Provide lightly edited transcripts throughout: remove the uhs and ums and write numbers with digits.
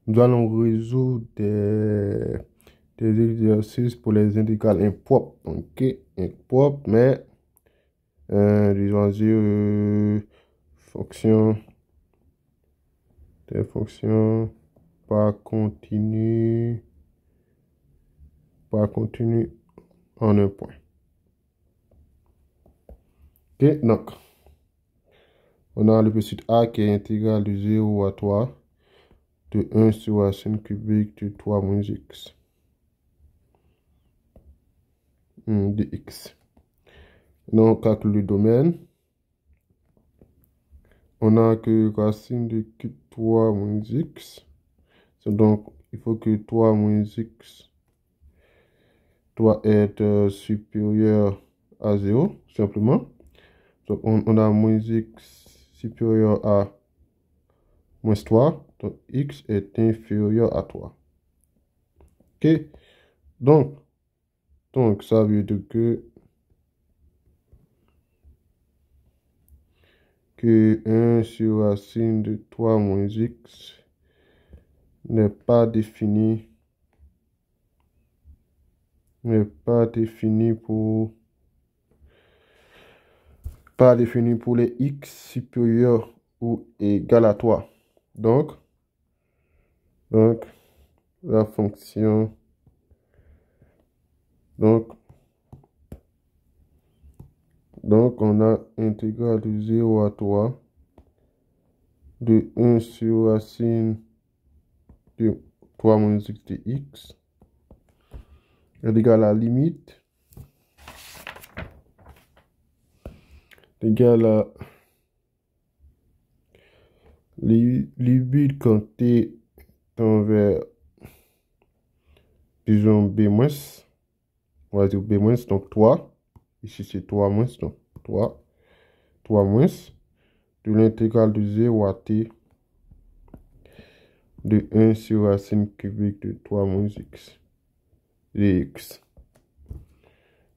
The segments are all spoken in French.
Nous allons résoudre des exercices pour les intégrales impropres. Ok, impropres, mais disons dire fonction, des fonctions pas continues en un point. Ok, donc on a le petit a qui est intégral de 0 à 3 de 1 sur racine cubique de 3 moins x de x. Donc, on calcule le domaine. On a que racine de cube 3 moins x. Donc, il faut que 3 moins x doit être supérieur à 0, simplement. Donc, on a moins x supérieur à moins 3. Donc, x est inférieur à 3. OK? Donc ça veut dire que 1 sur racine de 3 moins x n'est pas défini pour les x supérieurs ou égal à 3. Donc la fonction, donc on a intégrale de 0 à 3 de 1 sur racine de 3 moins x de x est égal à la limite égale à limite quand t tend vers, disons, b moins, on va dire b moins, donc 3. Ici, c'est 3 moins, donc 3 moins, de l'intégrale de 0 à t de 1 sur racine cubique de 3 moins x de x.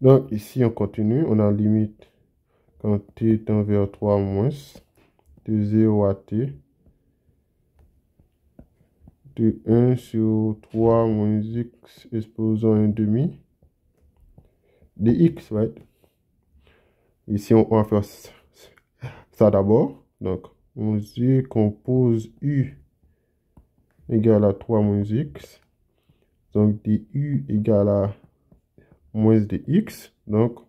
Donc, ici, on continue, on a limite quand t tend vers 3 moins, de 0 à t, de 1 sur 3 moins x exposant un demi, de x, right? Ici, on va faire ça d'abord. Donc, on dit qu'on pose u égale à 3 moins x. Donc, du égale à moins de x. Donc,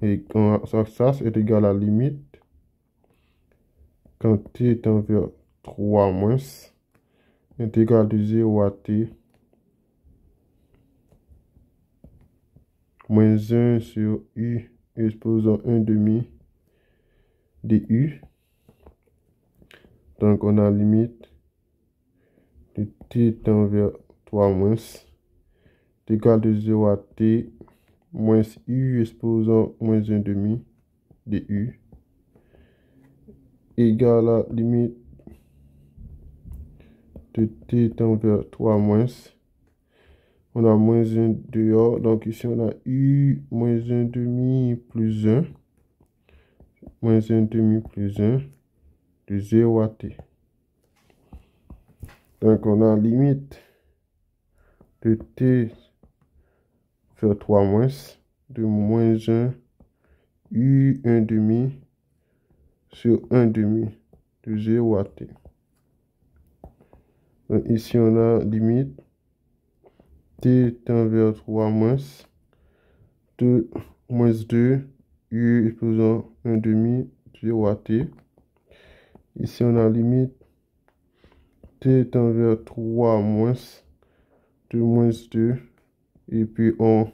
ça c'est égal à la limite quand t tend vers 3 moins, intégrale de 0 à t, moins 1 sur u exposant 1 demi de u. Donc, on a limite de t tend vers 3 moins, égal de 0 à t, moins u exposant moins 1 demi de u, égale à limite de t tend vers 3 moins. On a moins 1 dehors, donc ici on a u moins 1 demi plus 1, moins 1 demi plus 1, de 0 à t. Donc on a limite de t vers 3 moins, de moins 1 u 1 demi sur 1 demi de 0 à t. Donc ici on a limite t tend vers 3 moins, de moins 2 u exposant 1 demi 0 à t. Ici on a limite t tend vers 3 moins, de moins 2, et puis on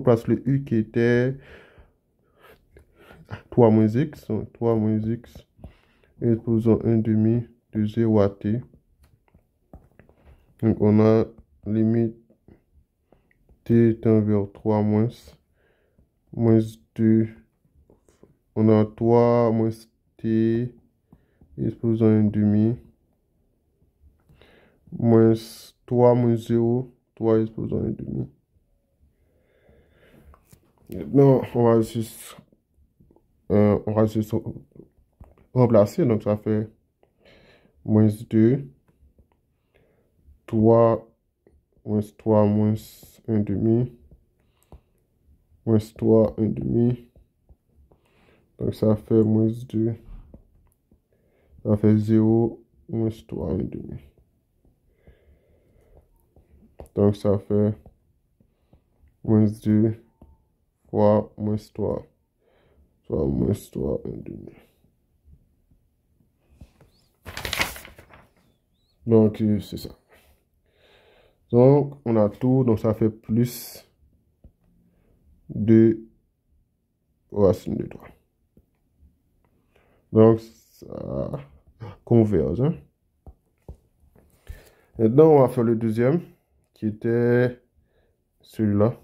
place le u qui était 3 moins x, donc 3 moins x exposant 1 demi de 0 à t. Donc on a limite t tend vers 3 moins, moins 2, on a 3 moins t exposant 1 demi, moins 3 moins 0, 3 exposant 1 demi. Maintenant, on va juste remplacer, donc ça fait moins 2 3, moins 3, moins 1 demi, moins 3, 1 demi. Donc ça fait moins 2. Ça fait 0, moins 3, 1 demi. Donc ça fait moins 2 fois moins 3, soit moins 3, 1 demi. Donc c'est ça. Donc on a tout, donc ça fait plus 2 racine de 3. Donc ça converge. Hein? Maintenant on va faire le deuxième qui était celui-là.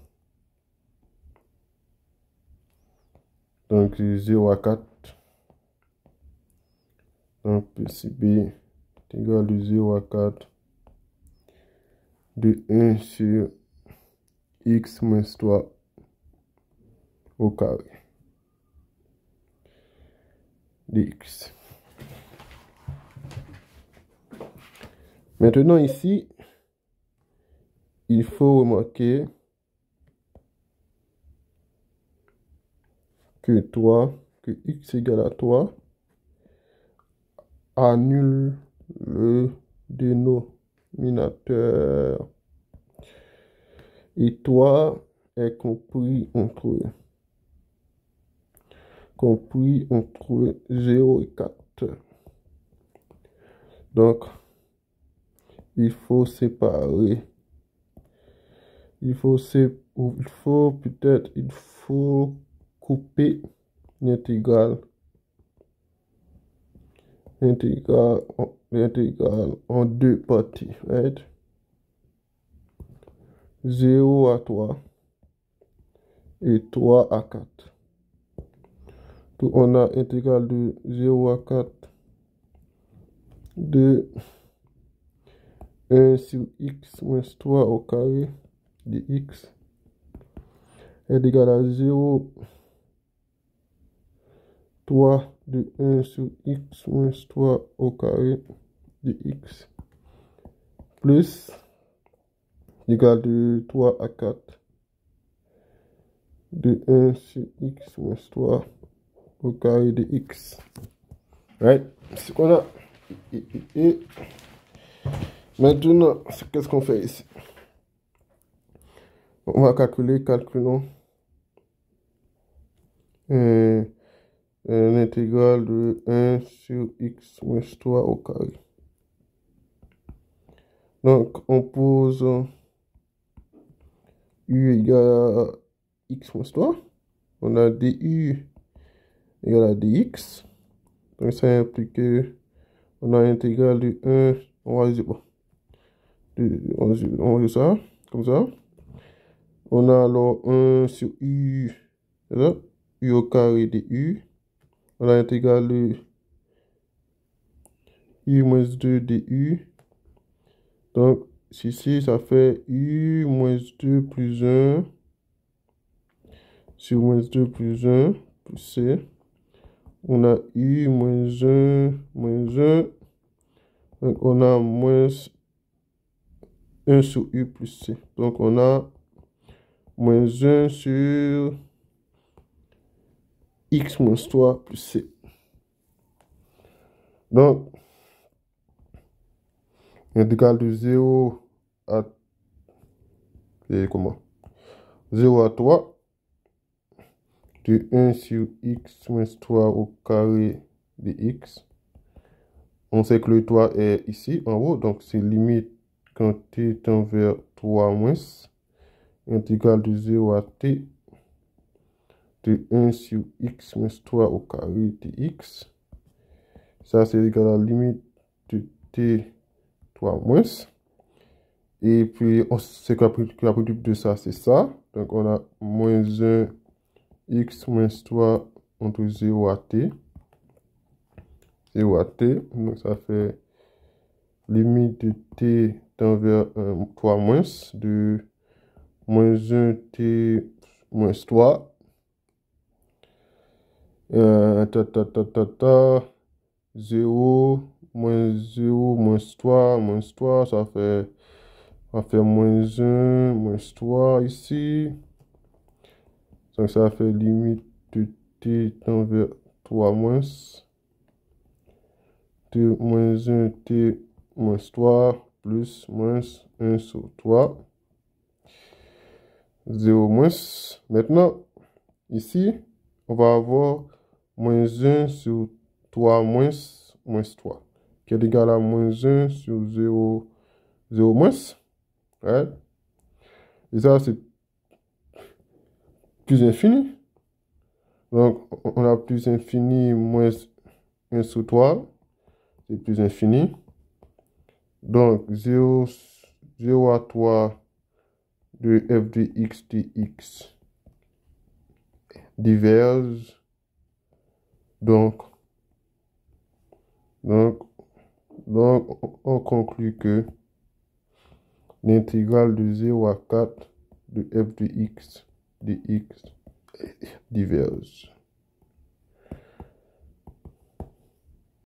Donc 0 à 4. Donc PCB est égal à 0 à 4 de 1 sur x moins 3 au carré dx. Maintenant ici, il faut remarquer que x égale à 3 annule le dénominateur. Et 3 est compris entre 0 et 4. Donc, il faut séparer. Il faut couper l'intégrale en deux parties, right? 0 à 3 et 3 à 4. Donc, on a intégrale de 0 à 4 de 1 sur x moins 3 au carré de x est égal à 0, 3 de 1 sur x moins 3 au carré de x plus égal de 3 à 4 de 1 sur x moins 3 au carré de x. Right? C'est ce qu'on a. Et maintenant, qu'est-ce qu'on fait ici? On va calculons l'intégrale de 1 sur x moins 3 au carré. Donc, on pose u égale à x moins 3. On a du égale à dx. Donc, ça implique qu'on a l'intégrale de 1. On va dire, bon, on va dire ça, comme ça. On a alors 1 sur u, là, u au carré de u. On a l'intégrale de u moins 2 de u. Donc, ici, ça fait u moins 2 plus 1 sur moins 2 plus 1 plus c. On a u moins 1 moins 1. Donc, on a moins 1 sur u plus c. Donc, on a moins 1 sur x moins 3 plus c. Donc, intégrale de 0 à 0 à 3 de 1 sur x moins 3 au carré de x. On sait que le 3 est ici en haut, donc c'est limite quand t tend vers 3 moins. Intégrale de 0 à t de 1 sur x moins 3 au carré de x. Ça, c'est égal à la limite de t 3 moins. Et puis, on sait que la produit de ça, c'est ça. Donc, on a moins 1 x moins 3 entre 0 à t. 0 à t. Donc, ça fait limite de t tend vers 3 moins de moins 1 t moins 3. 0, moins 0, moins 3, ça fait On va faire moins 1, moins 3 ici. Donc ça fait limite de t tend vers 3 moins. T moins 1, t moins 3, plus moins 1 sur 3. 0 moins. Maintenant, ici, on va avoir moins 1 sur 3 moins, moins 3, qui est égal à moins 1 sur 0, 0 moins. Ouais. Et ça, c'est plus infini. Donc, on a plus infini moins 1 sur 3. C'est plus infini. Donc, 0, 0 à 3 de f de x dx diverge. Donc, on conclut que l'intégrale de 0 à 4 de f de x dx diverge.